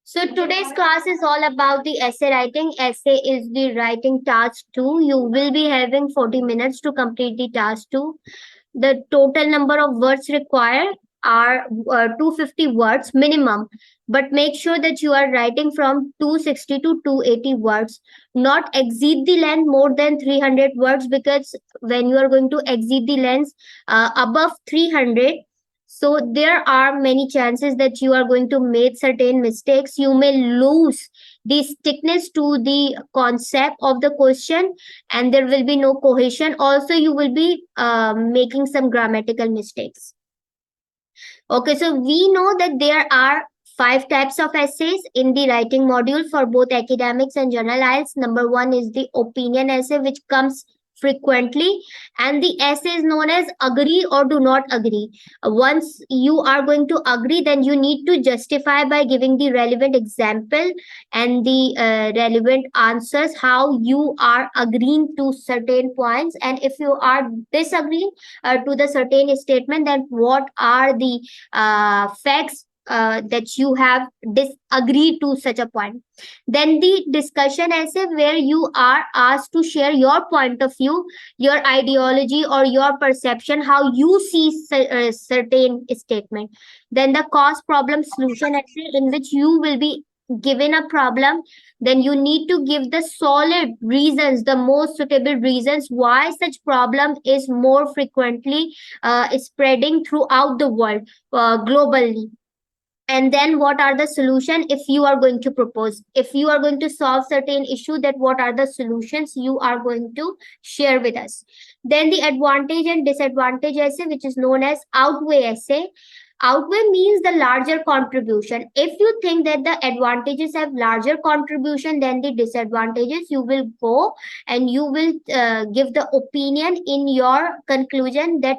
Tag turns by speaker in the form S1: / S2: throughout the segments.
S1: So today's class is all about the essay writing. Essay is the writing task 2. You will be having 40 minutes to complete the task 2. The total number of words required are 250 words minimum, but make sure that you are writing from 260 to 280 words, not exceed the length more than 300 words, because when you are going to exceed the length above 300, so there are many chances that you are going to make certain mistakes. You may lose the stickness to the concept of the question, and there will be no cohesion. Also, you will be making some grammatical mistakes. Okay, so we know that there are five types of essays in the writing module for both academics and general IELTS. Number one is the opinion essay, which comes frequently, and the essay is known as agree or do not agree. Once you are going to agree, then you need to justify by giving the relevant example and the relevant answers how you are agreeing to certain points, and if you are disagreeing to the certain statement, then what are the facts that you have disagreed to such a point. Then the discussion essay, where you are asked to share your point of view, your ideology, or your perception, how you see certain statement. Then the cause problem solution essay, in which you will be given a problem, then you need to give the solid reasons, the most suitable reasons why such problem is more frequently spreading throughout the world, globally. And then what are the solution if you are going to propose, if you are going to solve certain issue, that what are the solutions you are going to share with us. Then the advantage and disadvantage essay, which is known as outweigh essay. Outweigh means the larger contribution. If you think that the advantages have larger contribution than the disadvantages, you will go and you will give the opinion in your conclusion that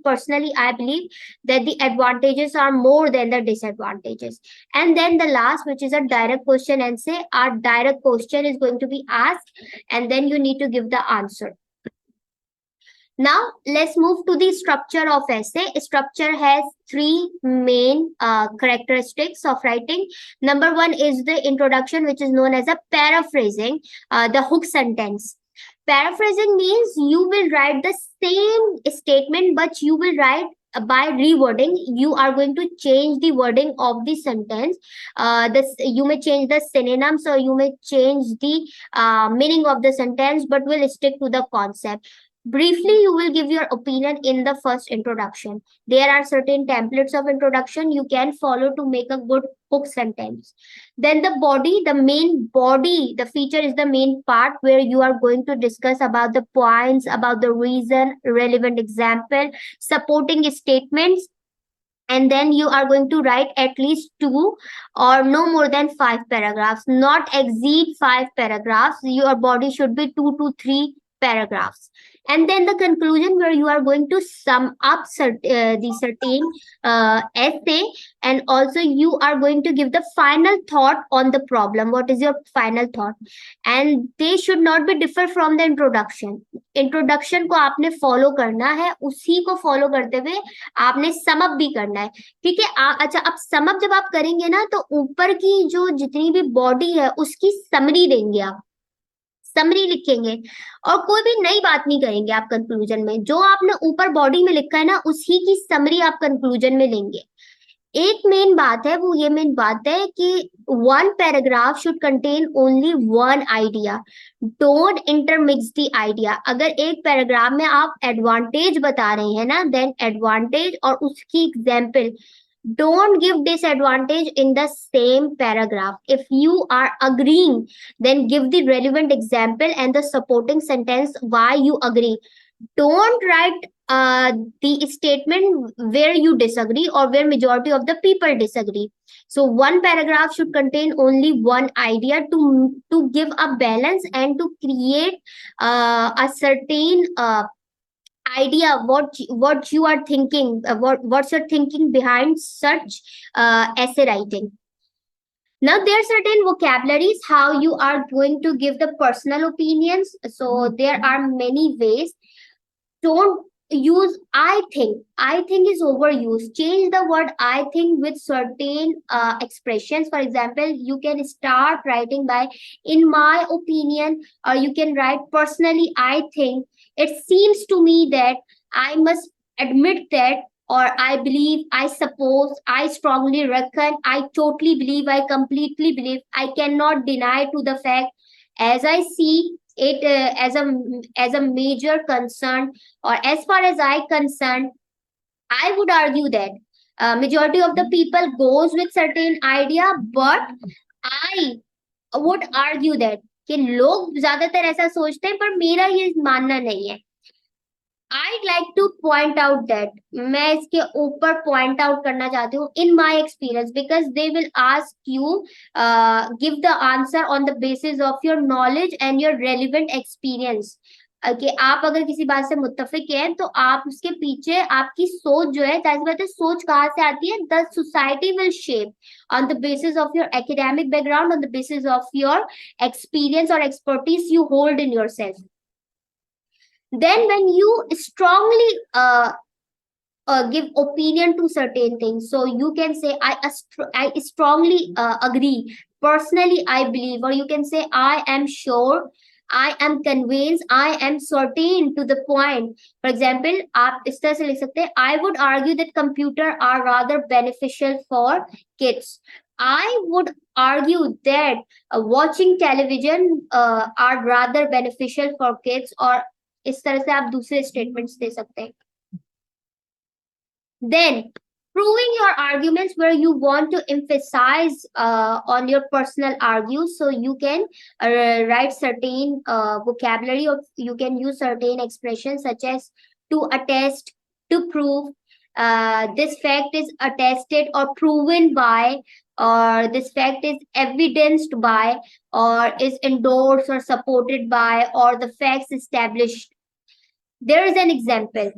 S1: personally I believe that the advantages are more than the disadvantages. And then the last, which is a direct question essay, our direct question is going to be asked, and then you need to give the answer. Now, let's move to the structure of essay. Structure has three main characteristics of writing. Number one is the introduction, which is known as a paraphrasing, the hook sentence. Paraphrasing means you will write the same statement, but you will write by rewording. You are going to change the wording of the sentence. You may change the synonyms, or you may change the meaning of the sentence, but will stick to the concept. Briefly, you will give your opinion in the first introduction. There are certain templates of introduction you can follow to make a good hook sentence. Then the body, the main body, the feature is the main part where you are going to discuss about the points, about the reason, relevant example, supporting statements. And then you are going to write at least 2 or no more than 5 paragraphs, not exceed 5 paragraphs. Your body should be 2 to 3 paragraphs. And then the conclusion, where you are going to sum up the certain essay, and also you are going to give the final thought on the problem. What is your final thought? And they should not be differ from the introduction. Introduction को आपने follow करना है, उसी को follow करते हुए आपने sum up भी करना है, ठीक है। अच्छा, अब समअप जब आप करेंगे ना, तो ऊपर की जो जितनी भी बॉडी है उसकी समरी देंगे, आप समरी लिखेंगे, और कोई भी नई बात नहीं करेंगे आप कंक्लूजन में। जो आपने ऊपर बॉडी में लिखा है ना, उसी की समरी आप कंक्लूजन में लेंगे। एक मेन बात है, वो ये मेन बात है कि 1 paragraph should contain only 1 idea, don't intermix the idea. अगर एक पैराग्राफ में आप एडवांटेज बता रहे हैं ना, देन एडवांटेज और उसकी example, don't give disadvantage in the same paragraph. If you are agreeing, then give the relevant example and the supporting sentence why you agree. Don't write the statement where you disagree or where majority of the people disagree. So 1 paragraph should contain only 1 idea to give a balance and to create a certain idea what you are thinking, what's your thinking behind such essay writing. Now there are certain vocabularies how you are going to give the personal opinions. So there are many ways. Don't use I think. I think is overused. Change the word I think with certain expressions. For example, you can start writing by in my opinion, or you can write personally I think, it seems to me that, I must admit that, or I believe, I suppose, I strongly reckon, I totally believe, I completely believe, I cannot deny to the fact, as I see it as a major concern, or as far as I concerned, I would argue that majority of the people goes with certain idea, but I would argue that कि लोग ज्यादातर ऐसा सोचते हैं, पर मेरा ये मानना नहीं है. I'd like to point out that, मैं इसके ऊपर point out करना चाहती हूँ in my experience, because they will ask you give the answer on the basis of your knowledge and your relevant experience. कि आप अगर किसी बात से मुत्तफिक हैं तो आप उसके पीछे आपकी सोच जो है, जाहिर सी बात है सोच कहाँ से आती है, the society will shape on the basis of your academic background, on the basis of your experience or expertise you hold in yourself. Then when you strongly give opinion to certain things, so you can say I strongly agree, personally I believe, or you can say I am sure, I am convinced, I am certain to the point. For example, आप इस तरह से लिख सकते हैं, I would argue that computer are rather beneficial for kids. I would argue that watching television are rather beneficial for kids, or इस तरह से आप दूसरे स्टेटमेंट्स दे सकते हैं. Then proving your arguments where you want to emphasize on your personal argues, so you can write certain vocabulary, or you can use certain expressions such as to attest, to prove, this fact is attested or proven by, or this fact is evidenced by, or is endorsed or supported by, or the facts established. There is an example.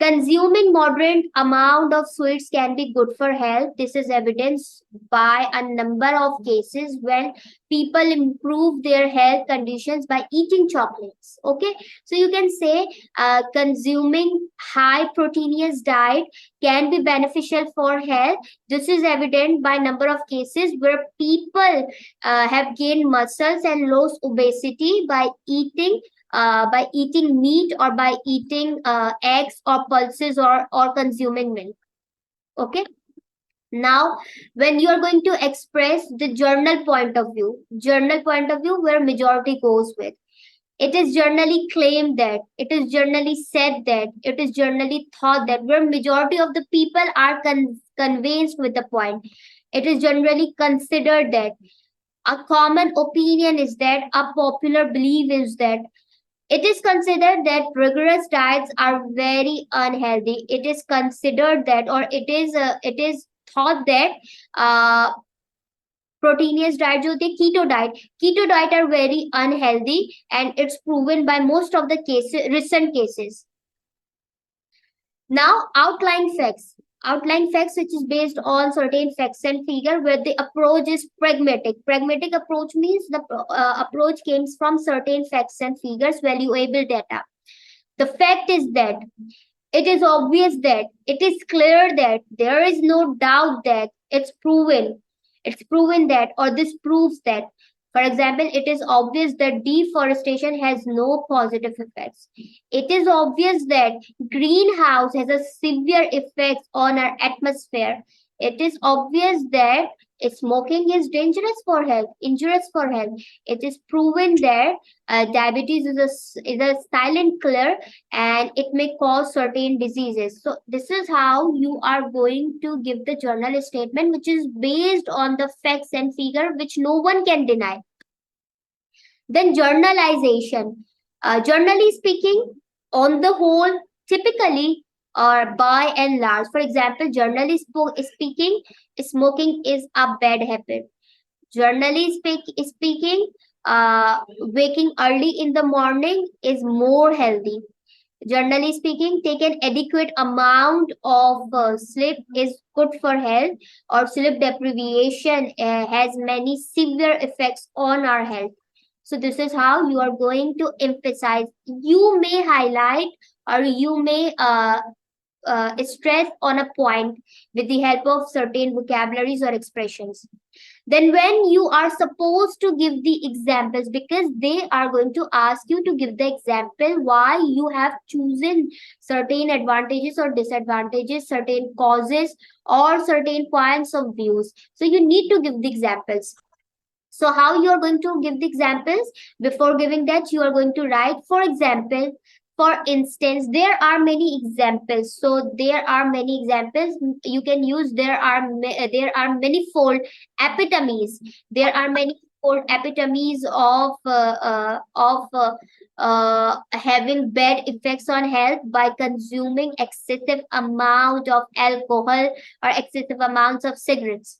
S1: Consuming moderate amount of sweets can be good for health. This is evidenced by a number of cases when people improve their health conditions by eating chocolates. Okay, so you can say consuming high proteinous diet can be beneficial for health. This is evident by number of cases where people have gained muscles and lost obesity by eating meat, or by eating eggs or pulses, or consuming milk. Okay. Now, when you are going to express the journal point of view where majority goes with, it is generally claimed that, it is generally said that, it is generally thought that, where majority of the people are convinced with the point. It is generally considered that, a common opinion is that, a popular belief is that, it is considered that rigorous diets are very unhealthy. It is considered that, or it is thought that proteinous diet, जो होती है keto diet are very unhealthy, and it's proven by most of the cases, recent cases. Now, outline facts. Outline facts, which is based on certain facts and figure, where the approach is pragmatic. Pragmatic approach means the approach comes from certain facts and figures, valuable data. The fact is that it is obvious that, it is clear that, there is no doubt that, it's proven that, or this proves that. For example, it is obvious that deforestation has no positive effects. It is obvious that greenhouse has a severe effect on our atmosphere. It is obvious that smoking is dangerous for health, injurious for health. It is proven that diabetes is a silent killer, and it may cause certain diseases. So this is how you are going to give the journal statement, which is based on the facts and figure, which no one can deny. Then journalization. Generally speaking, on the whole, typically, or by and large, for example, generally speaking, smoking is a bad habit. Generally speaking, waking early in the morning is more healthy. Generally speaking, take an adequate amount of sleep is good for health, or sleep deprivation has many severe effects on our health. So this is how you are going to emphasize. You may highlight, or you may stress on a point with the help of certain vocabularies or expressions. Then when you are supposed to give the examples, because they are going to ask you to give the example why you have chosen certain advantages or disadvantages, certain causes or certain points of views, so you need to give the examples. So how you are going to give the examples? Before giving that, you are going to write, for example, for instance. There are many examples. So there are many examples you can use. There are manifold epitomes. There are many fold epitomes of having bad effects on health by consuming excessive amount of alcohol or excessive amounts of cigarettes.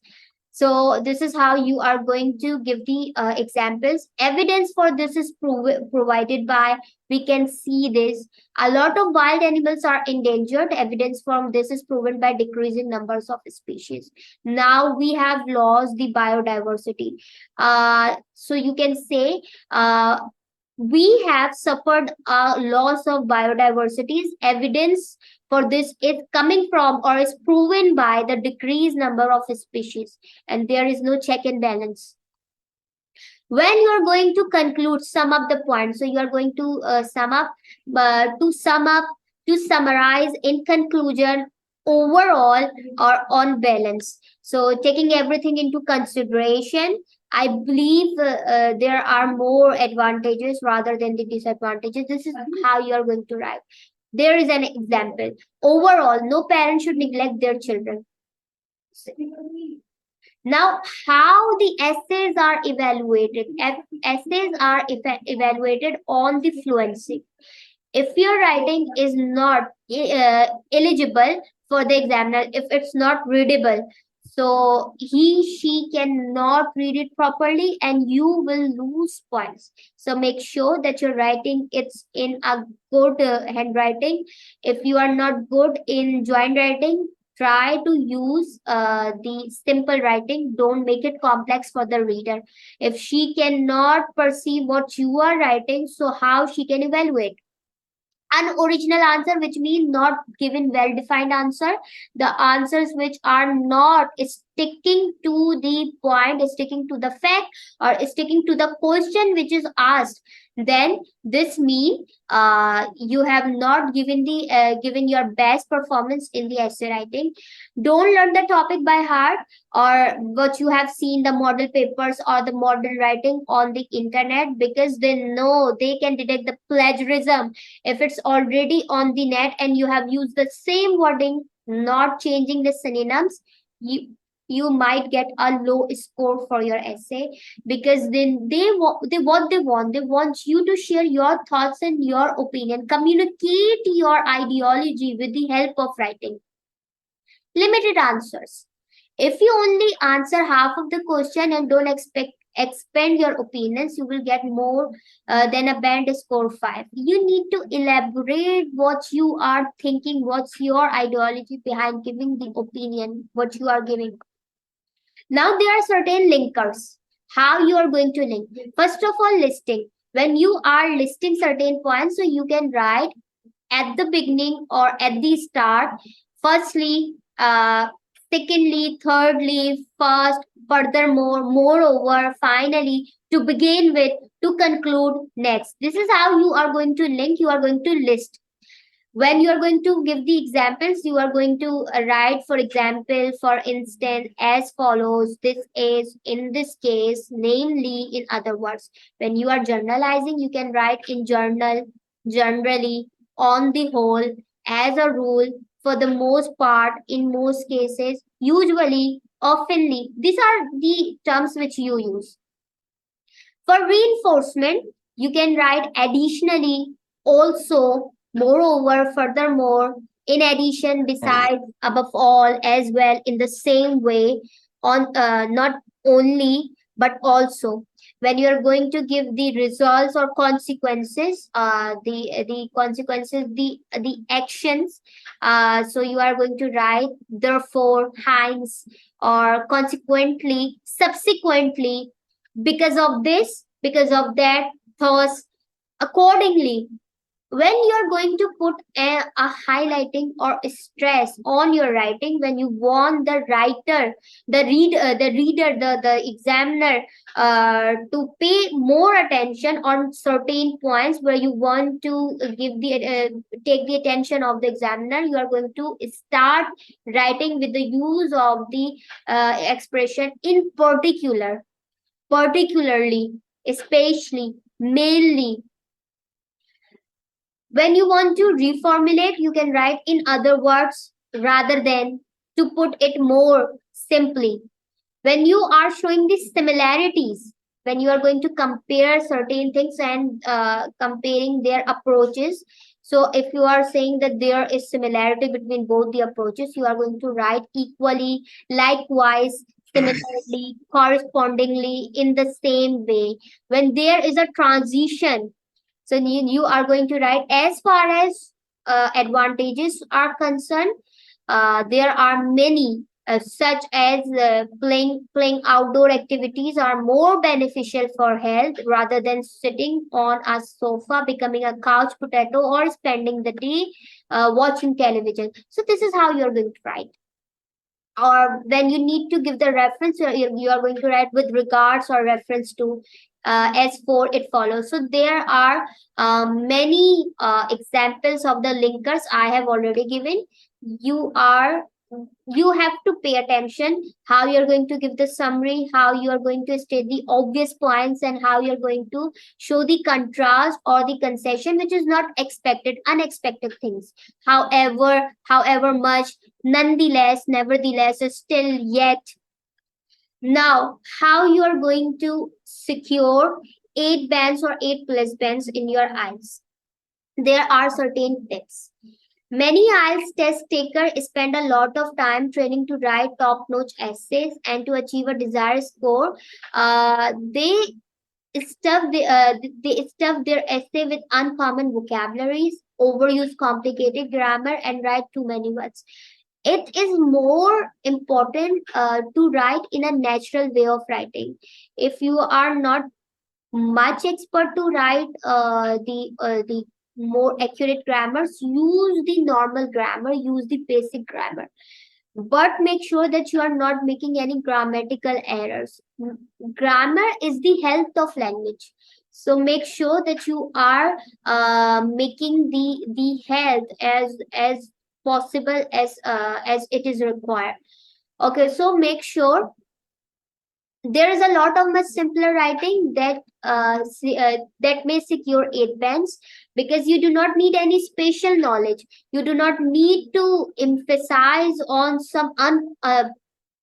S1: So this is how you are going to give the examples. Evidence for this is provided by, we can see this. A lot of wild animals are endangered. Evidence from this is proven by decreasing numbers of species. Now we have lost the biodiversity. So you can say we have suffered a loss of biodiversity. Evidence for this is coming from or is proven by the decreased number of species, and there is no check and balance. When you are going to conclude, sum up the points, so you are going to sum up, to summarize in conclusion, overall or on balance. So taking everything into consideration, I believe there are more advantages rather than the disadvantages. This is how you are going to write. There is an example. Overall, no parent should neglect their children. Now, how the essays are evaluated? Essays are evaluated on the fluency. If your writing is not eligible for the examiner, if it's not readable, so she cannot read it properly and you will lose points. So make sure that your writing it's in a good handwriting. If you are not good in joint writing, try to use the simple writing. Don't make it complex for the reader. If she cannot perceive what you are writing, so how she can evaluate? Unoriginal answer, which means not given well defined answer, the answers which are not sticking to the point, sticking to the fact, or sticking to the question which is asked, then this means you have not given your best performance in the essay writing. Don't learn the topic by heart or what you have seen the model papers or the model writing on the internet, because they know they can detect the plagiarism if it's already on the net and you have used the same wording, not changing the synonyms. You might get a low score for your essay, because then they want you to share your thoughts and your opinion, communicate your ideology with the help of writing. Limited answers. If you only answer half of the question and don't expand your opinions, you will get more than a band score 5. You need to elaborate what you are thinking, what's your ideology behind giving the opinion, what you are giving. Now there are certain linkers. How you are going to link? First of all, listing. When you are listing certain points, so you can write at the beginning or at the start, firstly, secondly, thirdly, first, furthermore, moreover, finally, to begin with, to conclude, next. This is how you are going to link, you are going to list. When you are going to give the examples, you are going to write, for example, for instance, as follows. This is, in this case, namely, in other words. When you are generalizing, you can write in journal, generally, on the whole, as a rule, for the most part, in most cases, usually, oftenly. These are the terms which you use. For reinforcement, you can write additionally, also, moreover, furthermore, in addition, besides, above all, as well, in the same way, on not only but also. When you are going to give the results or consequences, the consequences, the actions, so you are going to write therefore, hence, or consequently, subsequently, because of this, because of that, thus, accordingly. when you're going to put a highlighting or stress on your writing, when you want the writer, the reader, the examiner to pay more attention on certain points where you want to take the attention of the examiner, you are going to start writing with the use of the expression in particular, particularly, especially, mainly. When you want to reformulate, you can write in other words rather than to put it more simply. When you are showing the similarities, when you are going to compare certain things and comparing their approaches. So if you are saying that there is similarity between both the approaches, you are going to write equally, likewise, similarly, correspondingly, in the same way. When there is a transition, so you are going to write as far as advantages are concerned. There are many, such as playing outdoor activities are more beneficial for health rather than sitting on a sofa, becoming a couch potato, or spending the day watching television. So this is how you're going to write. Or when you need to give the reference, you are going to write with regards or reference to, as for it follows. So there are many examples of the linkers I have already given. You are you have to pay attention how you're going to give the summary, how you are going to state the obvious points, and how you're going to show the contrast or the concession which is not expected, unexpected things. However much, nonetheless, nevertheless, still, yet. Now, how you are going to secure 8 bands or 8 plus bands in your IELTS? There are certain tips. Many IELTS test takers spend a lot of time training to write top-notch essays and to achieve a desired score. They they stuff their essay with uncommon vocabularies, overuse complicated grammar, and write too many words. It is more important to write in a natural way of writing. If you are not much expert to write the more accurate grammars, use the normal grammar, use the basic grammar, but make sure that you are not making any grammatical errors. Grammar is the health of language, so make sure that you are making the health as possible as it is required. Okay, so make sure there is a lot of much simpler writing that may secure 8 bands, because you do not need any special knowledge. You do not need to emphasize on some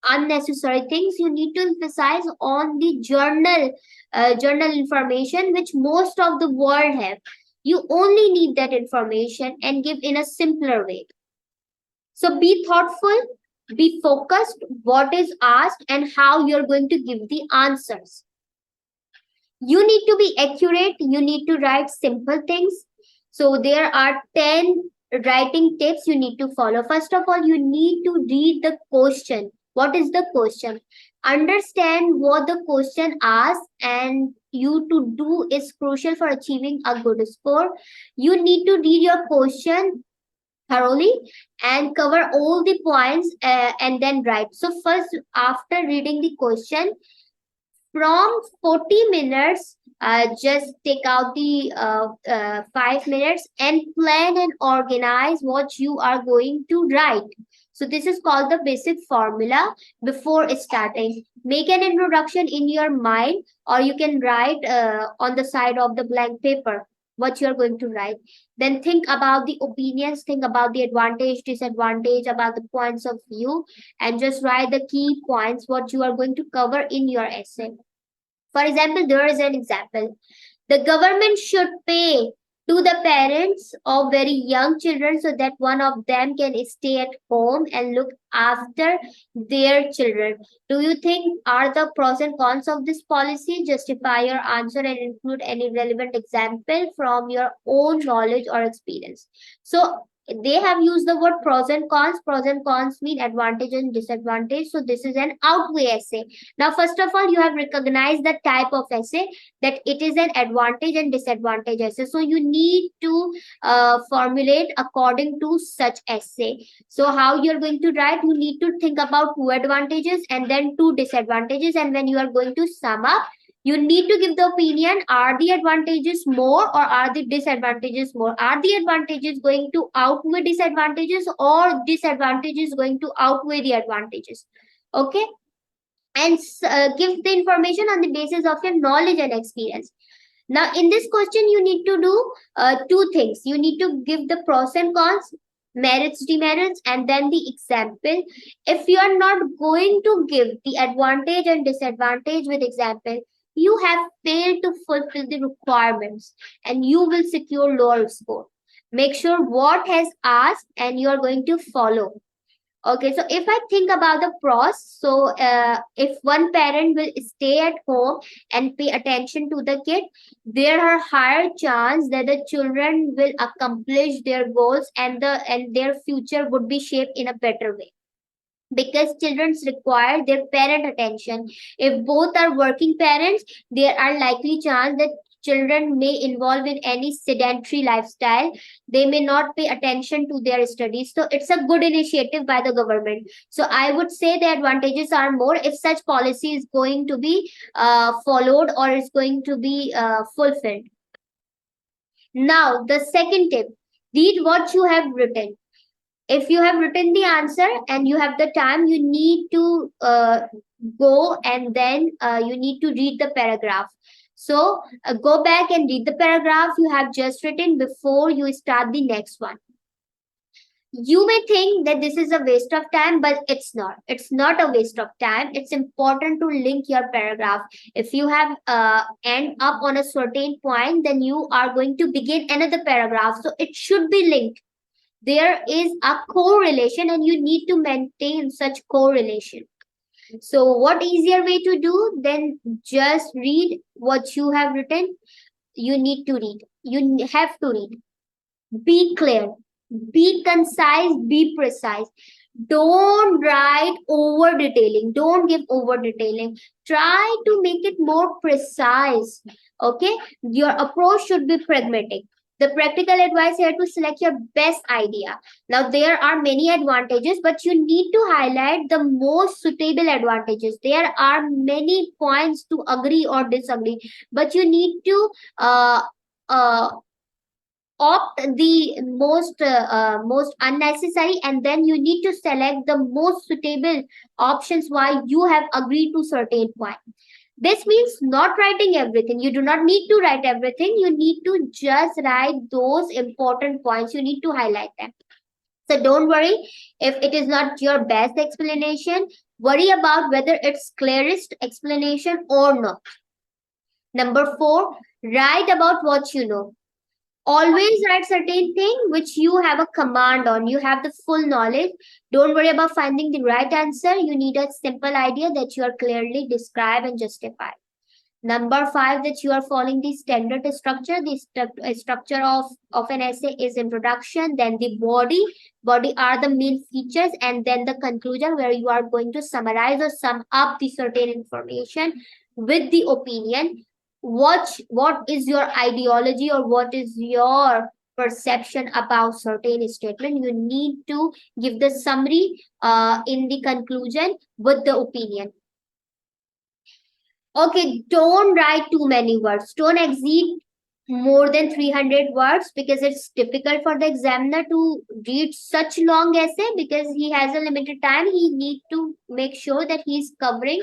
S1: unnecessary things. You need to emphasize on the journal information which most of the world have. You only need that information and give in a simpler way. So be thoughtful, be focused, what is asked, and how you're going to give the answers. You need to be accurate, you need to write simple things. So there are 10 writing tips you need to follow. First of all, you need to read the question. What is the question? Understand what the question asks, and you to do is crucial for achieving a good score. You need to read your question thoroughly and cover all the points, and then write. So first, after reading the question, from 40 minutes, just take out the 5 minutes and plan and organize what you are going to write. So this is called the basic formula before starting. Make an introduction in your mind, or you can write on the side of the blank paper what you are going to write. Then think about the opinions, think about the advantage, disadvantage, about the points of view, and just write the key points what you are going to cover in your essay. For example, there is an example. The government should pay to the parents of very young children so that one of them can stay at home and look after their children. Do you think are the pros and cons of this policy? Justify your answer and include any relevant example from your own knowledge or experience. So They have used the word pros and cons. Pros and cons mean advantage and disadvantage. So this is an outweigh essay. Now, first of all, you have recognized the type of essay, that it is an advantage and disadvantage essay. So you need to formulate according to such essay. So how you're going to write, you need to think about two advantages and then two disadvantages. And when you are going to sum up, you need to give the opinion, are the advantages more or are the disadvantages more? Are the advantages going to outweigh disadvantages, or disadvantages going to outweigh the advantages? Okay. And give the information on the basis of your knowledge and experience. Now, in this question, you need to do two things. You need to give the pros and cons, merits, demerits, and then the example. If you are not going to give the advantage and disadvantage with example, you have failed to fulfill the requirements and you will secure lower score. Make sure what has asked and you are going to follow. Okay, so if I think about the pros, so if one parent will stay at home and pay attention to the kid, there are higher chance that the children will accomplish their goals and their future would be shaped in a better way, because children require their parent attention. If both are working parents, there are likely chance that children may involve in any sedentary lifestyle. They may not pay attention to their studies. So it's a good initiative by the government. So I would say the advantages are more if such policy is going to be followed or is going to be fulfilled. Now, the second tip, read what you have written. If you have written the answer and you have the time, you need to go and then you need to read the paragraph. So go back and read the paragraph you have just written before you start the next one. You may think that this is a waste of time, but it's not. It's not a waste of time. It's important to link your paragraph. If you have end up on a certain point, then you are going to begin another paragraph. So it should be linked. There is a correlation and you need to maintain such correlation. So what easier way to do than just read what you have written? You need to read. You have to read. Be clear, be concise, be precise. Don't write over detailing. Don't give over detailing. Try to make it more precise. Okay, your approach should be pragmatic. The practical advice here to select your best idea. Now, there are many advantages, but you need to highlight the most suitable advantages. There are many points to agree or disagree, but you need to uh, opt the most unnecessary, and then you need to select the most suitable options while you have agreed to certain point. This means not writing everything. You do not need to write everything. You need to just write those important points. You need to highlight them. So don't worry if it is not your best explanation. Worry about whether it's clearest explanation or not. Number 4, write about what you know. Always write certain thing which you have a command on. You have the full knowledge. Don't worry about finding the right answer. You need a simple idea that you are clearly describe and justify. Number 5, that you are following the standard structure. The structure of an essay is introduction, then the body are the main features, and then the conclusion where you are going to summarize or sum up the certain information with the opinion. What is your ideology or what is your perception about certain statement? You need to give the summary in the conclusion with the opinion. Okay, don't write too many words. Don't exceed more than 300 words, because it's difficult for the examiner to read such long essay, because he has a limited time. He need to make sure that he's covering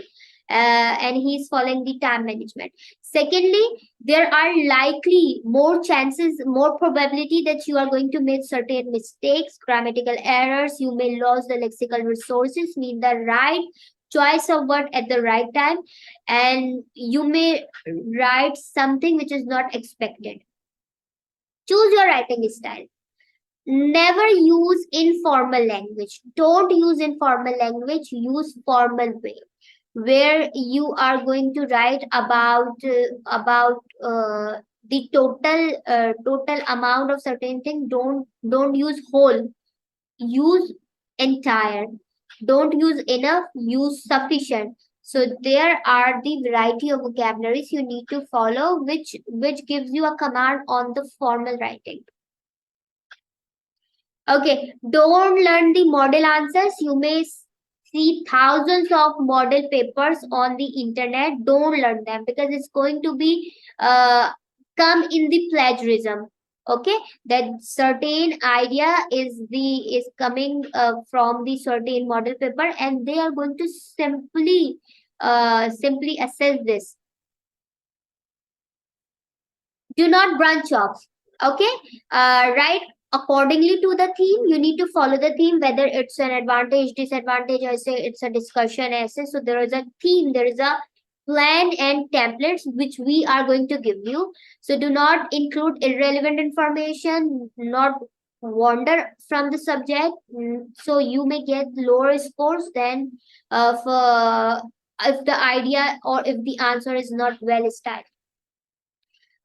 S1: and he's following the time management. Secondly, there are likely more chances, more probability that you are going to make certain mistakes, grammatical errors. You may lose the lexical resources, mean the right choice of word at the right time, and you may write something which is not expected. Choose your writing style. Never use informal language. Don't use informal language. Use formal way, where you are going to write about the total amount of certain thing. Don't use whole, use entire. Don't use enough, use sufficient. So there are the variety of vocabularies you need to follow, which gives you a command on the formal writing. Okay, don't learn the model answers. You may see thousands of model papers on the internet. Don't learn them because it's going to be come in the plagiarism. Okay, that certain idea is coming from the certain model paper, and they are going to simply assess this. Do not branch off. Okay, write accordingly to the theme. You need to follow the theme, whether it's an advantage, disadvantage, I say it's a discussion essay. So there is a theme, there is a plan and templates which we are going to give you. So do not include irrelevant information, not wander from the subject. So you may get lower scores than for if the idea or if the answer is not well styled.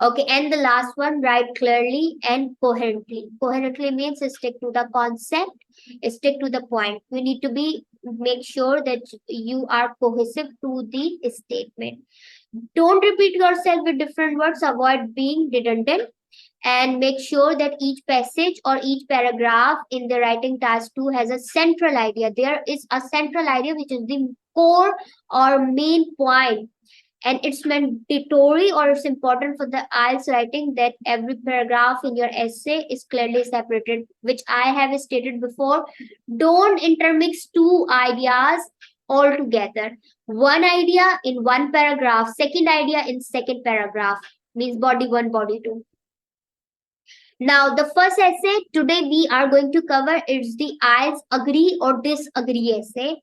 S1: Okay, and the last one, write clearly and coherently. Coherently means stick to the concept, stick to the point. You need to be make sure that you are cohesive to the statement. Don't repeat yourself with different words. Avoid being redundant, and make sure that each passage or each paragraph in the writing task 2 has a central idea. There is a central idea which is the core or main point, and it's mandatory or it's important for the IELTS writing that every paragraph in your essay is clearly separated, which I have stated before. Don't intermix two ideas all together. One idea in one paragraph, second idea in second paragraph, means body 1, body 2. Now, the first essay today we are going to cover is the IELTS agree or disagree essay.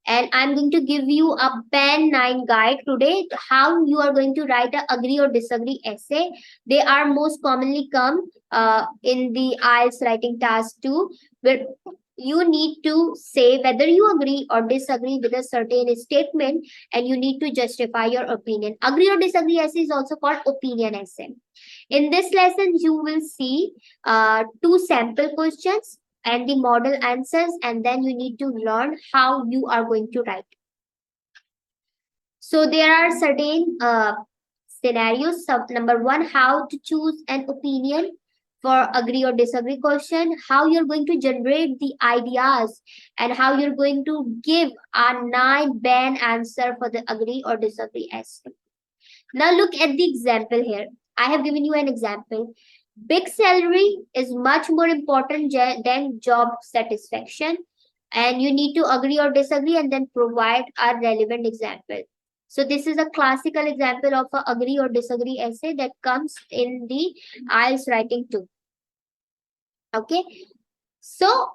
S1: And I'm going to give you a pen 9 guide today how you are going to write a agree or disagree essay. They are most commonly come in the IELTS writing task 2, where you need to say whether you agree or disagree with a certain statement, and you need to justify your opinion. Agree or disagree essay is also called opinion essay. In this lesson, you will see 2 sample questions and the model answers, and then you need to learn how you are going to write. So there are certain scenarios. So number 1, how to choose an opinion for agree or disagree question, how you're going to generate the ideas, and how you're going to give a 9 band answer for the agree or disagree essay. Now look at the example here. I have given you an example. Big salary is much more important than job satisfaction, and you need to agree or disagree and then provide a relevant example. So this is a classical example of a agree or disagree essay that comes in the IELTS writing too. Okay, so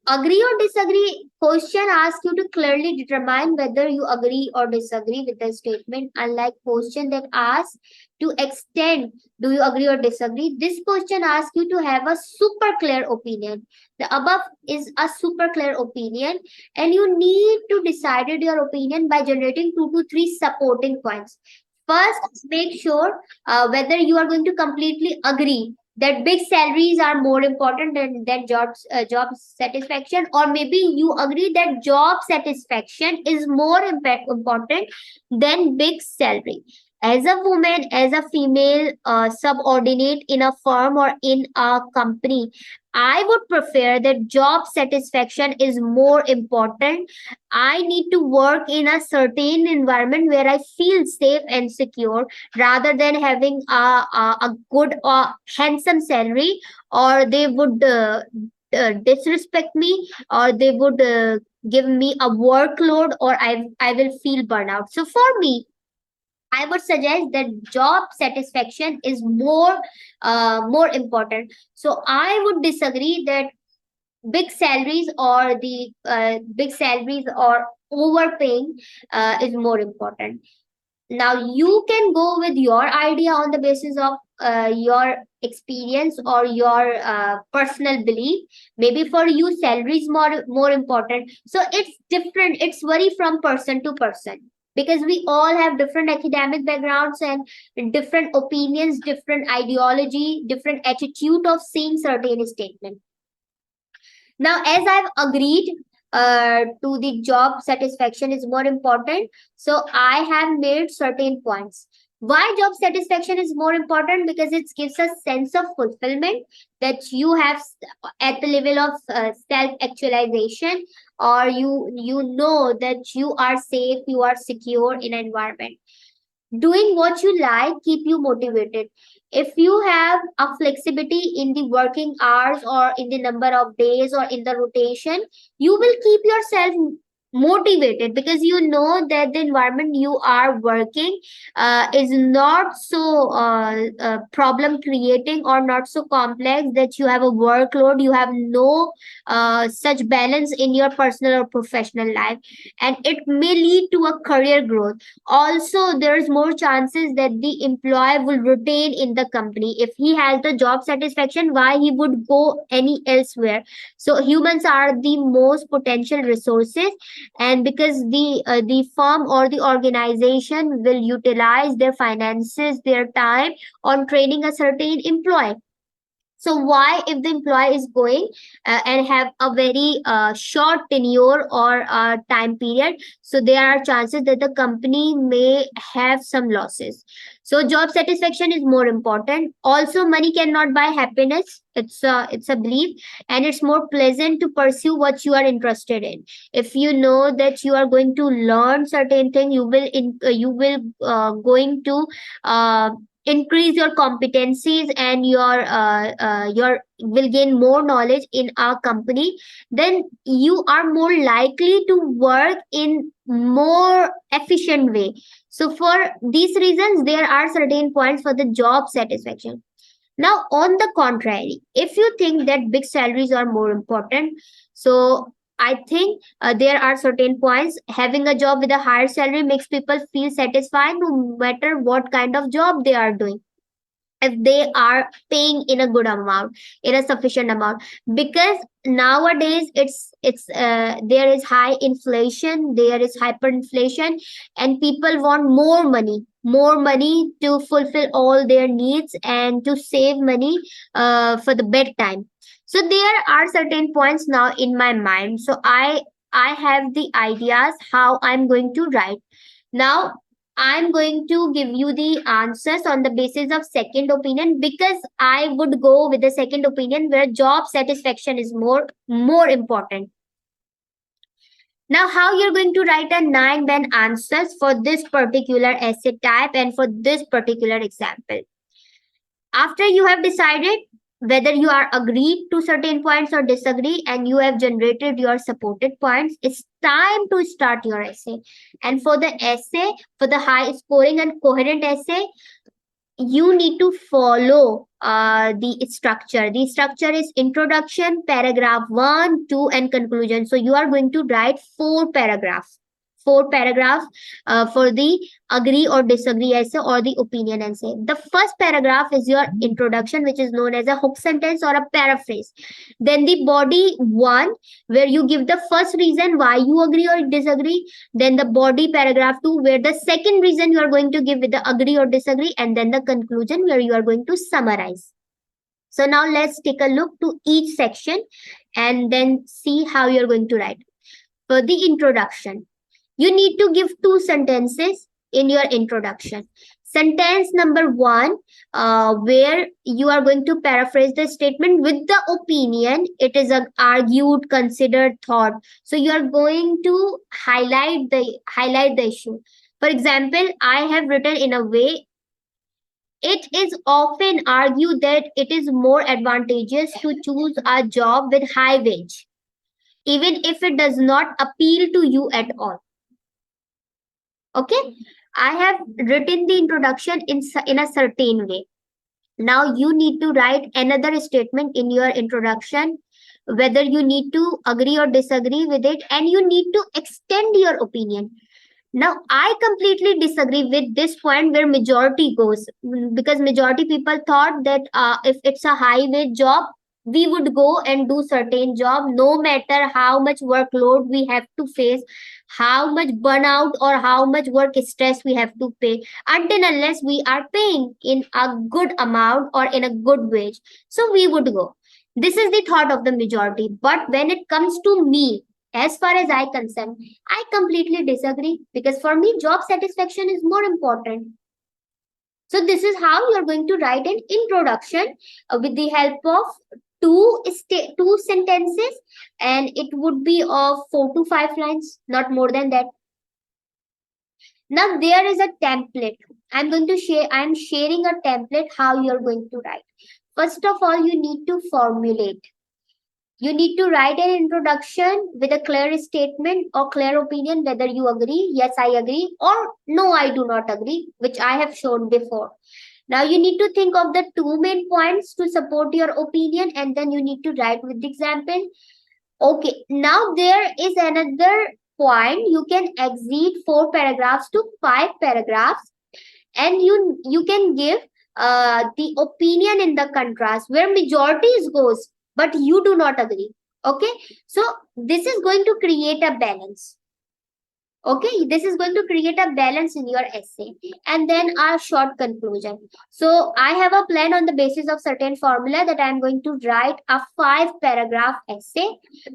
S1: agree or disagree question asks you to clearly determine whether you agree or disagree with the statement. Unlike question that asks to extend, do you agree or disagree? This question asks you to have a super clear opinion. The above is a super clear opinion, and you need to decide your opinion by generating 2 to 3 supporting points. First, make sure whether you are going to completely agree that big salaries are more important than job satisfaction, or maybe you agree that job satisfaction is more important than big salary. As a woman, as a female subordinate in a firm or in a company, I would prefer that job satisfaction is more important. I need to work in a certain environment where I feel safe and secure, rather than having a good or handsome salary, or they would disrespect me, or they would give me a workload, or I will feel burnout. So for me, I would suggest that job satisfaction is more important. So I would disagree that big salaries or overpaying is more important. Now you can go with your idea on the basis of your experience or your personal belief. Maybe for you salary is more important. So it's different. It's vary from person to person. because we all have different academic backgrounds and different opinions, different ideology, different attitude of seeing certain statement. Now, as I've agreed to the job satisfaction is more important, so I have made certain points. Why job satisfaction is more important? Because it gives a sense of fulfillment that you have at the level of self actualization, or you know that you are safe, you are secure in an environment. Doing what you like keep you motivated. If you have a flexibility in the working hours or in the number of days or in the rotation, you will keep yourself motivated, because you know that the environment you are working is not so problem creating or not so complex that you have a workload, you have no such balance in your personal or professional life, and it may lead to a career growth. Also, there's more chances that the employer will retain in the company. If he has the job satisfaction, why he would go any elsewhere? So humans are the most potential resources, and because the firm or the organization will utilize their finances, their time on training a certain employee. So why, if the employee is going and have a very short tenure or time period, so there are chances that the company may have some losses. So job satisfaction is more important. Also, money cannot buy happiness. It's a belief, and it's more pleasant to pursue what you are interested in. If you know that you are going to learn certain thing, you will going to uh, increase your competencies, and your will gain more knowledge in our company, then you are more likely to work in more efficient way. So for these reasons, there are certain points for the job satisfaction. Now, on the contrary, if you think that big salaries are more important, so I think there are certain points. Having a job with a higher salary makes people feel satisfied no matter what kind of job they are doing, if they are paying in a good amount, in a sufficient amount. Because nowadays there is high inflation, there is hyperinflation, and people want more money to fulfill all their needs and to save money for the bedtime. So there are certain points now in my mind, so I have the ideas how I'm going to write. Now, I'm going to give you the answers on the basis of second opinion, because I would go with the second opinion where job satisfaction is more important. Now, how you're going to write a 9 band answers for this particular essay type and for this particular example. After you have decided whether you are agreed to certain points or disagree, and you have generated your supported points, it's time to start your essay. And for the essay, for the high scoring and coherent essay, you need to follow the structure. The structure is introduction, paragraph 1, 2, and conclusion. So you are going to write four paragraphs for the agree or disagree essay or the opinion essay. The first paragraph is your introduction, which is known as a hook sentence or a paraphrase. Then the body 1, where you give the first reason why you agree or disagree. Then the body paragraph 2, where the second reason you are going to give with the agree or disagree. And then the conclusion, where you are going to summarize. So now let's take a look to each section and then see how you're going to write. For the introduction, you need to give 2 sentences in your introduction. Sentence number 1, where you are going to paraphrase the statement with the opinion. It is an argued, considered thought. So you are going to highlight the issue. For example, I have written in a way, it is often argued that it is more advantageous to choose a job with high wage, even if it does not appeal to you at all. Okay, I have written the introduction in a certain way. Now you need to write another statement in your introduction, whether you need to agree or disagree with it, and you need to extend your opinion. Now I completely disagree with this point where majority goes, because majority people thought that if it's a high wage job, we would go and do certain job no matter how much workload we have to face, how much burnout or how much work stress we have to pay, until unless we are paying in a good amount or in a good wage. So we would go. This is the thought of the majority. But when it comes to me, as far as I concern, I completely disagree, because for me job satisfaction is more important. So this is how you're going to write an introduction with the help of two sentences, and it would be of 4 to 5 lines, not more than that. Now there is a template. I'm sharing a template how you're going to write. First of all, you need to formulate. You need to write an introduction with a clear statement or clear opinion whether you agree, yes, I agree, or no, I do not agree, which I have shown before. Now you need to think of the two main points to support your opinion, and then you need to write with the example. Okay, now there is another point. You can exceed 4 paragraphs to 5 paragraphs, and you can give the opinion in the contrast where majorities goes, but you do not agree. Okay, so this is going to create a balance. Okay, this is going to create a balance in your essay. And then our short conclusion. So I have a plan on the basis of certain formula that I'm going to write a 5 paragraph essay.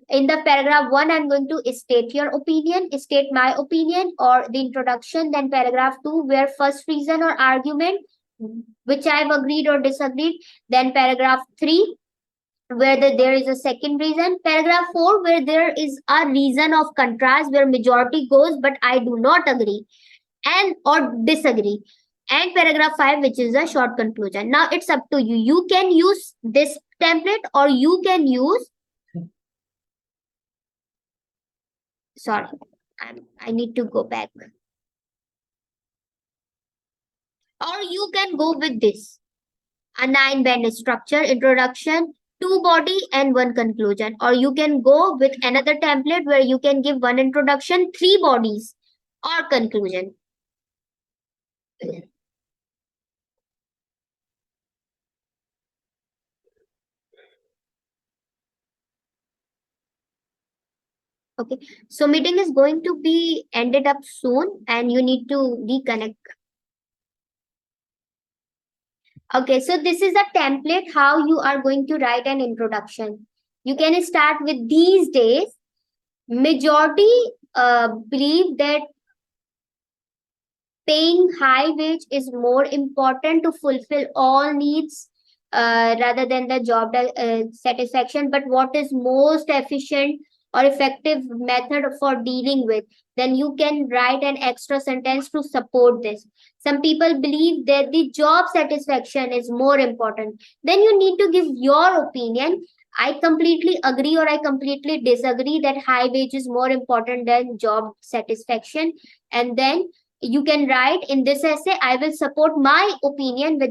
S1: In the paragraph 1, I'm going to state your opinion, state my opinion or the introduction. Then paragraph 2, where first reason or argument, which I've agreed or disagreed. Then paragraph 3, where there is a second reason. Paragraph 4, where there is a reason of contrast where majority goes but I do not agree and or disagree. And paragraph 5, which is a short conclusion. Now it's up to you. You can use this template or you can use, sorry, I need to go back. Or you can go with this, a 9 band structure, introduction, 2 body and 1 conclusion. Or you can go with another template where you can give 1 introduction, 3 bodies or conclusion. Okay, so meeting is going to be ended up soon and you need to reconnect. Okay, so this is a template how you are going to write an introduction. You can start with these days. Majority believe that paying high wage is more important to fulfill all needs rather than the job satisfaction. But what is most efficient or effective method for dealing with? Then you can write an extra sentence to support this. Some people believe that the job satisfaction is more important. Then you need to give your opinion. I completely agree or I completely disagree that high wage is more important than job satisfaction. And then you can write in this essay, I will support my opinion with